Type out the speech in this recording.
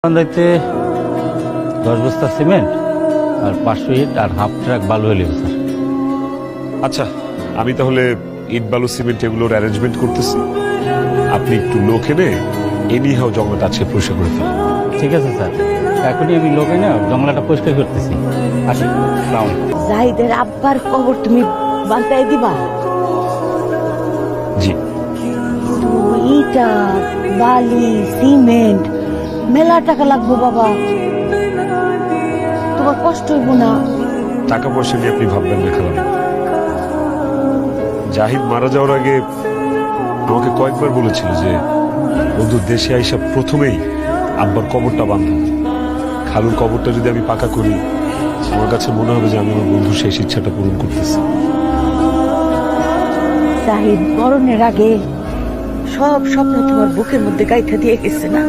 দাইতে 10 বস্তা সিমেন্ট আর 500 ইট আর half truck বালু হইল স্যার। আচ্ছা, আমি তাহলে ইট বালু সিমেন্ট এগুলোর অ্যারেঞ্জমেন্ট করতেছি। আপনি একটু লোক এনে এনি হাও জঙ্গলটা আজকে পরিষ্কার করে ফেলেন। ঠিক আছে স্যার, এখনই আমি লোকে না জঙ্গলাটা পরিষ্কার করতেছি। আসি। আসসালামু আলাইকুম। জাহিদের আব্বার কবর তুমি বান্ধাই দিবা? জি। তো ইটা বালি সিমেন্ট মেলা টাকা লাগবে বাবা, তোমার কষ্ট হইব না? টাকা পয়সা নিয়ে আপনি ভাববেন না খালাম। জাহিদ মারা যাওয়ার আগে আমাকে কয়েকবার বলেছিল যে বন্ধু দেশে আইসা প্রথমেই আব্বার কবরটা বাঁধব। খালুর কবরটা যদি আমি পাকা করি, আমার কাছে মনে হবে যে আমি আমার বন্ধুর শেষ ইচ্ছাটা পূরণ করতেছি। জাহিদ মরণের আগে সব স্বপ্ন তোমার বুকের মধ্যে গাইথা দিয়ে গেছে না?